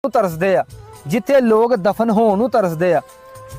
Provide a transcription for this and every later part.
ਤਰਸਦੇ ਆ, ਜਿੱਥੇ ਲੋਕ ਦਫਨ ਹੋਣ ਨੂੰ ਤਰਸਦੇ ਆ,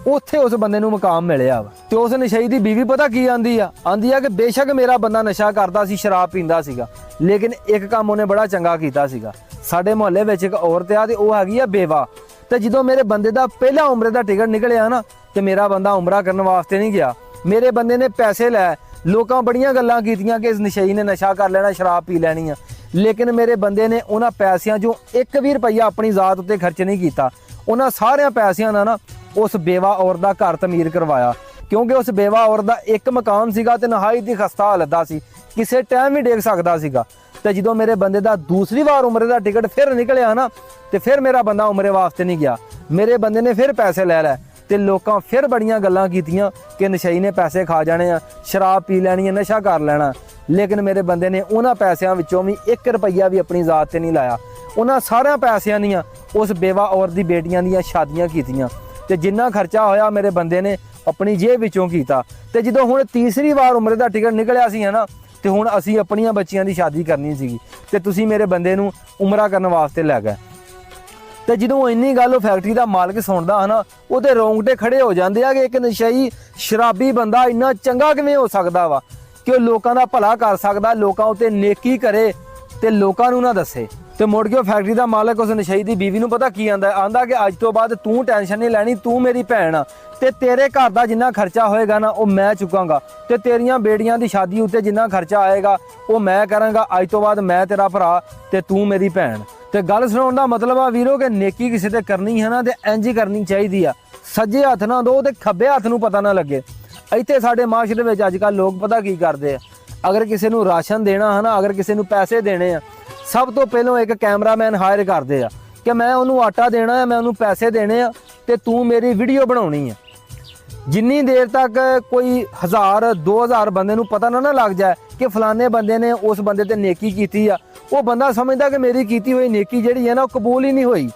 ਉੱਥੇ ਉਸ ਬੰਦੇ ਨੂੰ ਮੁਕਾਮ ਮਿਲਿਆ ਵਾ। ਤੇ ਉਸ ਨਸ਼ਈ ਦੀ ਬੀਵੀ ਪਤਾ ਕੀ ਆਂਦੀ ਆ ਕਿ ਬੇਸ਼ੱਕ ਮੇਰਾ ਬੰਦਾ ਨਸ਼ਾ ਕਰਦਾ ਸੀ, ਸ਼ਰਾਬ ਪੀਂਦਾ ਸੀਗਾ, ਲੇਕਿਨ ਇੱਕ ਕੰਮ ਉਹਨੇ ਬੜਾ ਚੰਗਾ ਕੀਤਾ ਸੀਗਾ। ਸਾਡੇ ਮੁਹੱਲੇ ਵਿੱਚ ਇੱਕ ਔਰਤ ਆ ਤੇ ਉਹ ਹੈਗੀ ਆ ਬੇਵਾ। ਤੇ ਜਦੋਂ ਮੇਰੇ ਬੰਦੇ ਦਾ ਪਹਿਲਾ ਉਮਰੇ ਦਾ ਟਿਕਟ ਨਿਕਲਿਆ ਨਾ, ਤੇ ਮੇਰਾ ਬੰਦਾ ਉਮਰਾ ਕਰਨ ਵਾਸਤੇ ਨਹੀਂ ਗਿਆ। ਮੇਰੇ ਬੰਦੇ ਨੇ ਪੈਸੇ ਲੈ, ਲੋਕਾਂ ਬੜੀਆਂ ਗੱਲਾਂ ਕੀਤੀਆਂ ਕਿ ਇਸ ਨਸ਼ਈ ਨੇ ਨਸ਼ਾ ਕਰ ਲੈਣਾ, ਸ਼ਰਾਬ ਪੀ ਲੈਣੀ ਆ, ਲੇਕਿਨ ਮੇਰੇ ਬੰਦੇ ਨੇ ਉਹਨਾਂ ਪੈਸਿਆਂ ਚੋਂ 1 ਵੀ ਰੁਪਈਆ ਆਪਣੀ ਜ਼ਾਤ ਉੱਤੇ ਖਰਚ ਨਹੀਂ ਕੀਤਾ। ਉਹਨਾਂ ਸਾਰਿਆਂ ਪੈਸਿਆਂ ਨਾਲ ਨਾ ਉਸ ਬੇਵਾ ਔਰਤ ਦਾ ਘਰ ਤਮੀਰ ਕਰਵਾਇਆ, ਕਿਉਂਕਿ ਉਸ ਬੇਵਾ ਔਰਤ ਦਾ ਇੱਕ ਮਕਾਨ ਸੀਗਾ ਤੇ ਨਹਾਇਤ ਦੀ ਖਸਤਾ ਹਾਲਤ ਦਾ ਸੀ, ਕਿਸੇ ਟਾਈਮ ਵੀ ਡੇਗ ਸਕਦਾ ਸੀਗਾ। ਤੇ ਜਦੋਂ ਮੇਰੇ ਬੰਦੇ ਦਾ ਦੂਸਰੀ ਵਾਰ ਉਮਰੇ ਦਾ ਟਿਕਟ ਫਿਰ ਨਿਕਲਿਆ ਨਾ, ਤੇ ਫਿਰ ਮੇਰਾ ਬੰਦਾ ਉਮਰੇ ਵਾਸਤੇ ਨਹੀਂ ਗਿਆ। ਮੇਰੇ ਬੰਦੇ ਨੇ ਫਿਰ ਪੈਸੇ ਲੈ ਲਏ ਤੇ ਲੋਕਾਂ ਫਿਰ ਬੜੀਆਂ ਗੱਲਾਂ ਕੀਤੀਆਂ ਕਿ ਨਸ਼ਈ ਨੇ ਪੈਸੇ ਖਾ ਜਾਣੇ ਆ, ਸ਼ਰਾਬ ਪੀ ਲੈਣੀ ਹੈ, ਨਸ਼ਾ ਕਰ ਲੈਣਾ, ਲੇਕਿਨ ਮੇਰੇ ਬੰਦੇ ਨੇ ਉਹਨਾਂ ਪੈਸਿਆਂ ਵਿੱਚੋਂ ਵੀ 1 ਰੁਪਈਆ ਵੀ ਆਪਣੀ ਜ਼ਾਤ ਤੇ ਨਹੀਂ ਲਾਇਆ। ਉਹਨਾਂ ਸਾਰਿਆਂ ਪੈਸਿਆਂ ਦੀਆਂ ਉਸ ਬੇਵਾ ਔਰਤ ਦੀ ਬੇਟੀਆਂ ਦੀਆਂ ਸ਼ਾਦੀਆਂ ਕੀਤੀਆਂ ਤੇ ਜਿੰਨਾ ਖਰਚਾ ਹੋਇਆ ਮੇਰੇ ਬੰਦੇ ਨੇ ਆਪਣੀ ਜੇਬ ਵਿੱਚੋਂ ਕੀਤਾ। ਤੇ ਜਦੋਂ ਹੁਣ ਤੀਸਰੀ ਵਾਰ ਉਮਰੇ ਦਾ ਟਿਕਟ ਨਿਕਲਿਆ ਸੀ ਨਾ, ਤੇ ਹੁਣ ਅਸੀਂ ਆਪਣੀਆਂ ਬੱਚੀਆਂ ਦੀ ਸ਼ਾਦੀ ਕਰਨੀ ਸੀਗੀ ਤੇ ਤੁਸੀਂ ਮੇਰੇ ਬੰਦੇ ਨੂੰ ਉਮਰਾ ਕਰਨ ਵਾਸਤੇ ਲੈ ਗਏ। ਤੇ ਜਦੋਂ ਇੰਨੀ ਗੱਲ ਉਹ ਫੈਕਟਰੀ ਦਾ ਮਾਲਕ ਸੁਣਦਾ ਹਨਾ, ਉਹਦੇ ਰੋਂਗਟੇ ਖੜੇ ਹੋ ਜਾਂਦੇ ਆ ਕਿ ਇੱਕ ਨਸ਼ਈ ਸ਼ਰਾਬੀ ਬੰਦਾ ਇੰਨਾ ਚੰਗਾ ਕਿਵੇਂ ਹੋ ਸਕਦਾ ਵਾ ਕਿ ਉਹ ਲੋਕਾਂ ਦਾ ਭਲਾ ਕਰ ਸਕਦਾ, ਲੋਕਾਂ ਉੱਤੇ ਨੇਕੀ ਕਰੇ ਤੇ ਲੋਕਾਂ ਨੂੰ ਨਾ ਦੱਸੇ। ਤੇ ਮੁੜ ਕੇ ਉਹ ਫੈਕਟਰੀ ਦਾ ਮਾਲਕ ਉਸ ਨਸ਼ਈ ਦੀ ਬੀਵੀ ਨੂੰ ਪਤਾ ਕੀ ਆਂਦਾ ਕਿ ਅੱਜ ਤੋਂ ਬਾਅਦ ਤੂੰ ਟੈਨਸ਼ਨ ਨਹੀਂ ਲੈਣੀ, ਤੂੰ ਮੇਰੀ ਭੈਣ ਆ ਤੇ ਤੇਰੇ ਘਰ ਦਾ ਜਿੰਨਾ ਖਰਚਾ ਹੋਏਗਾ ਨਾ ਉਹ ਮੈਂ ਚੁੱਕਾਂਗਾ, ਤੇ ਤੇਰੀਆਂ ਬੇੜੀਆਂ ਦੀ ਸ਼ਾਦੀ ਉੱਤੇ ਜਿੰਨਾ ਖਰਚਾ ਆਏਗਾ ਉਹ ਮੈਂ ਕਰਾਂਗਾ। ਅੱਜ ਤੋਂ ਬਾਅਦ ਮੈਂ ਤੇਰਾ ਭਰਾ ਤੇ ਤੂੰ ਮੇਰੀ ਭੈਣ। ਤੇ ਗੱਲ ਸੁਣਾਉਣ ਦਾ ਮਤਲਬ ਆ ਵੀਰੋ ਕਿ ਨੇਕੀ ਕਿਸੇ ਤੇ ਕਰਨੀ ਹੈ ਨਾ ਤੇ ਇੰਝ ਹੀ ਕਰਨੀ ਚਾਹੀਦੀ ਆ, ਸੱਜੇ ਹੱਥ ਨਾ ਦੋ ਤੇ ਖੱਬੇ ਹੱਥ ਨੂੰ ਪਤਾ ਨਾ ਲੱਗੇ। ਇੱਥੇ ਸਾਡੇ ਮਾਸ਼ਰੇ ਵਿੱਚ ਅੱਜ ਕੱਲ੍ਹ ਲੋਕ ਪਤਾ ਕੀ ਕਰਦੇ ਆ, ਅਗਰ ਕਿਸੇ ਨੂੰ ਰਾਸ਼ਨ ਦੇਣਾ ਹੈ ਨਾ, ਅਗਰ ਕਿਸੇ ਨੂੰ ਪੈਸੇ ਦੇਣੇ ਆ, ਸਭ ਤੋਂ ਪਹਿਲਾਂ ਇੱਕ ਕੈਮਰਾਮੈਨ ਹਾਇਰ ਕਰਦੇ ਆ ਕਿ ਮੈਂ ਉਹਨੂੰ ਆਟਾ ਦੇਣਾ ਆ, ਮੈਂ ਉਹਨੂੰ ਪੈਸੇ ਦੇਣੇ ਆ ਤੇ ਤੂੰ ਮੇਰੀ ਵੀਡੀਓ ਬਣਾਉਣੀ ਆ। ਜਿੰਨੀ ਦੇਰ ਤੱਕ ਕੋਈ 1000-2000 ਬੰਦੇ ਨੂੰ ਪਤਾ ਨਾ ਲੱਗ ਜਾਏ ਕਿ ਫਲਾਣੇ ਬੰਦੇ ਨੇ ਉਸ ਬੰਦੇ ਤੇ ਨੇਕੀ ਕੀਤੀ ਆ, ਉਹ ਬੰਦਾ ਸਮਝਦਾ ਕਿ ਮੇਰੀ ਕੀਤੀ ਹੋਈ ਨੇਕੀ ਜਿਹੜੀ ਹੈ ਨਾ ਉਹ ਕਬੂਲ ਹੀ ਨਹੀਂ ਹੋਈ।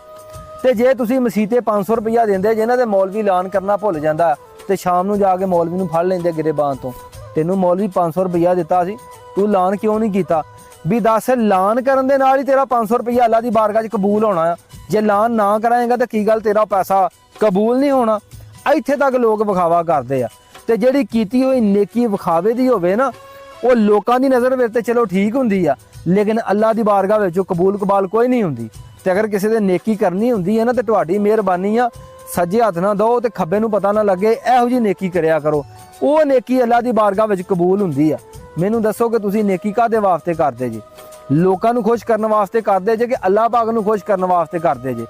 ਤੇ ਜੇ ਤੁਸੀਂ ਮਸੀਤੇ 500 ਰੁਪਈਆ ਦਿੰਦੇ, ਜਿਹਨਾਂ ਦੇ ਮੌਲਵੀ ਐਲਾਨ ਕਰਨਾ ਭੁੱਲ ਜਾਂਦਾ ਤੇ ਸ਼ਾਮ ਨੂੰ ਜਾ ਕੇ ਮੌਲਵੀ ਨੂੰ ਫੜ ਲੈਂਦੇ ਗਿਰੇਬਾਨ ਤੋਂ, ਤੈਨੂੰ ਮੌਲਵੀ 500 ਰੁਪਈਆ ਦਿੱਤਾ ਸੀ, ਤੂੰ ਐਲਾਨ ਕਿਉਂ ਨਹੀਂ ਕੀਤਾ? ਵੀ ਦੱਸ, ਐਲਾਨ ਕਰਨ ਦੇ ਨਾਲ ਹੀ ਤੇਰਾ 500 ਰੁਪਈਆ ਅੱਲਾ ਦੀ ਬਾਰਗਾਹ 'ਚ ਕਬੂਲ ਹੋਣਾ ਆ, ਜੇ ਐਲਾਨ ਨਾ ਕਰਾਏਗਾ ਤਾਂ ਕੀ ਗੱਲ ਤੇਰਾ ਪੈਸਾ ਕਬੂਲ ਨਹੀਂ ਹੋਣਾ? ਇੱਥੇ ਤੱਕ ਲੋਕ ਵਿਖਾਵਾ ਕਰਦੇ ਆ। ਤੇ ਜਿਹੜੀ ਕੀਤੀ ਹੋਈ ਨੇਕੀ ਵਿਖਾਵੇ ਦੀ ਹੋਵੇ ਨਾ, ਉਹ ਲੋਕਾਂ ਦੀ ਨਜ਼ਰ ਵਿੱਚ ਤੇ ਚਲੋ ਠੀਕ ਹੁੰਦੀ ਆ, ਲੇਕਿਨ ਅੱਲਾ ਦੀ ਬਾਰਗਾਹ ਵਿੱਚ ਉਹ ਕਬੂਲ ਕਬਾਲ ਕੋਈ ਨਹੀਂ ਹੁੰਦੀ। ਤੇ ਅਗਰ ਕਿਸੇ ਦੇ ਨੇਕੀ ਕਰਨੀ ਹੁੰਦੀ ਹੈ ਨਾ, ਤੇ ਤੁਹਾਡੀ ਮਿਹਰਬਾਨੀ ਆ, ਸੱਜੇ ਹੱਥ ਨਾ ਦੋ ਤੇ ਖੱਬੇ ਨੂੰ ਪਤਾ ਨਾ ਲੱਗੇ, ਇਹੋ ਜਿਹੀ ਨੇਕੀ ਕਰਿਆ ਕਰੋ। ਉਹ ਨੇਕੀ ਅੱਲਾ ਦੀ ਬਾਰਗਾਹ ਵਿੱਚ ਕਬੂਲ ਹੁੰਦੀ ਆ। ਮੈਨੂੰ ਦੱਸੋ ਕਿ ਤੁਸੀਂ ਨੇਕੀ ਕਾਹਦੇ ਵਾਸਤੇ ਕਰਦੇ ਜੀ? ਲੋਕਾਂ ਨੂੰ ਖੁਸ਼ ਕਰਨ ਵਾਸਤੇ ਕਰਦੇ ਜੇ ਕਿ ਅੱਲਾ ਪਾਕ ਨੂੰ ਖੁਸ਼ ਕਰਨ ਵਾਸਤੇ ਕਰਦੇ ਜੇ?